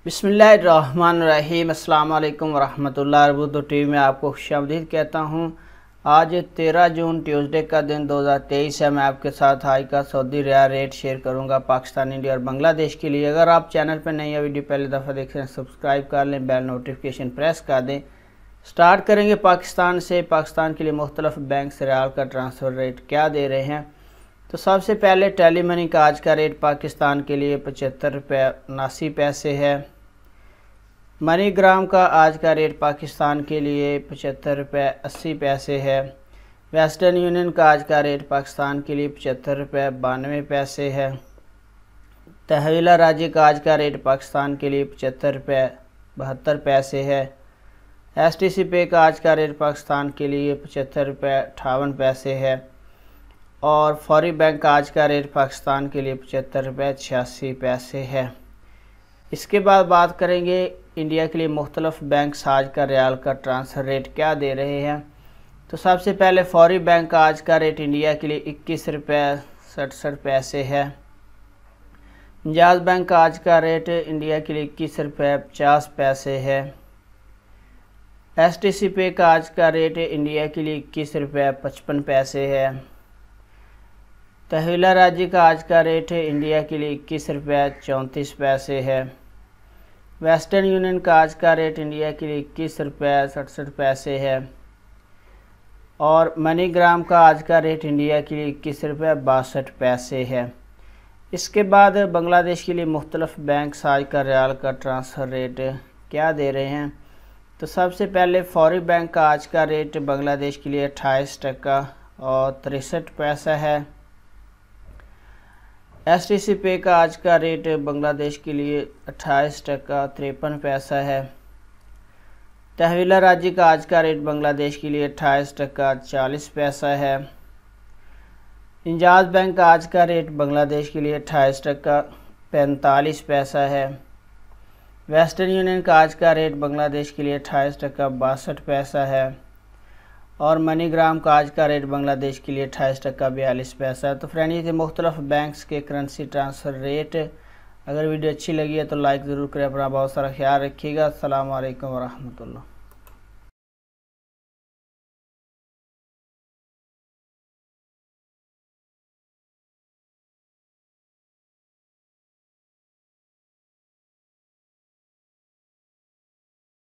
बिस्मिल्लाहिर्रहमानिर्रहीम। अस्सलाम वालेकुम वरहमतुल्लाहि वबरकातुहू। टीवी में आपको खुशामदीद कहता हूँ। आज 13 जून ट्यूसडे का दिन 2023 है। मैं आपके साथ आज का सऊदी रियाल रेट शेयर करूँगा पाकिस्तान, इंडिया और बांग्लादेश के लिए। अगर आप चैनल पर नई वीडियो पहली दफ़ा देख रहे हैं सब्सक्राइब कर लें, बेल नोटिफिकेशन प्रेस कर दें। स्टार्ट करेंगे पाकिस्तान से। पाकिस्तान के लिए मुख्तलिफ बैंक से रियाल का ट्रांसफ़र रेट क्या दे रहे हैं। तो सबसे पहले टेली मनी का आज का रेट पाकिस्तान के लिए 75 रुपये 79 पैसे है। मनी ग्राम का आज का रेट पाकिस्तान के लिए 75 रुपये 80 पैसे है। वेस्टर्न यूनियन का आज का रेट पाकिस्तान के लिए 75 रुपये 92 पैसे है। तहवीला राजी का आज का रेट पाकिस्तान के लिए 75 रुपये 72 पैसे है। STC पे का आज का रेट पाकिस्तान के लिए 75 रुपये 58 पैसे है। और फौरी बैंक का आज का रेट पाकिस्तान के लिए 75 रुपये 86 पैसे है। इसके बाद बात करेंगे इंडिया के लिए मुख्तलिफ बैंक आज का रियाल का ट्रांसफ़र रेट क्या दे रहे हैं। तो सबसे पहले फौरी बैंक का आज का रेट इंडिया के लिए 21 रुपये 67 पैसे है। इंजाज बैंक का आज का रेट इंडिया के लिए 21 रुपये 50 पैसे है। STC पे का आज का रेट इंडिया के लिए 21 रुपये 55 पैसे है। तहवीला राजी का आज का रेट इंडिया के लिए 21 रुपये 34 पैसे है। वेस्टर्न यूनियन का आज का रेट इंडिया के लिए 21 रुपये 67 पैसे है। और मनी ग्राम का आज का रेट इंडिया के लिए 21 रुपये 62 पैसे है। इसके बाद बांग्लादेश के लिए मुख्तलिफ बैंक आज का रियाल का ट्रांसफ़र रेट क्या दे रहे हैं। तो सबसे पहले फौरी बैंक का आज का रेट बांग्लादेश के लिए 28 टका और 63 पैसा है। STC पे का आज का रेट बांग्लादेश के लिए 28 टका 53 पैसा है। तहवीला राजी का आज का रेट बांग्लादेश के लिए 28 टका 40 पैसा है। इंजाज बैंक का आज का रेट बांग्लादेश के लिए 28 टका 45 पैसा है। वेस्टर्न यूनियन का आज का रेट बांग्लादेश के लिए 28 टका 62 पैसा है। और मनी ग्राम का आज का रेट बांग्लादेश के लिए 28 टका 42 पैसा है। तो फ्रेंड, ये थे मुख्तलिफ बैंक्स के करेंसी ट्रांसफ़र रेट। अगर वीडियो अच्छी लगी है तो लाइक ज़रूर करें। अपना बहुत सारा ख्याल रखिएगा। अस्सलाम वालेकुम वरहमतुल्लाह।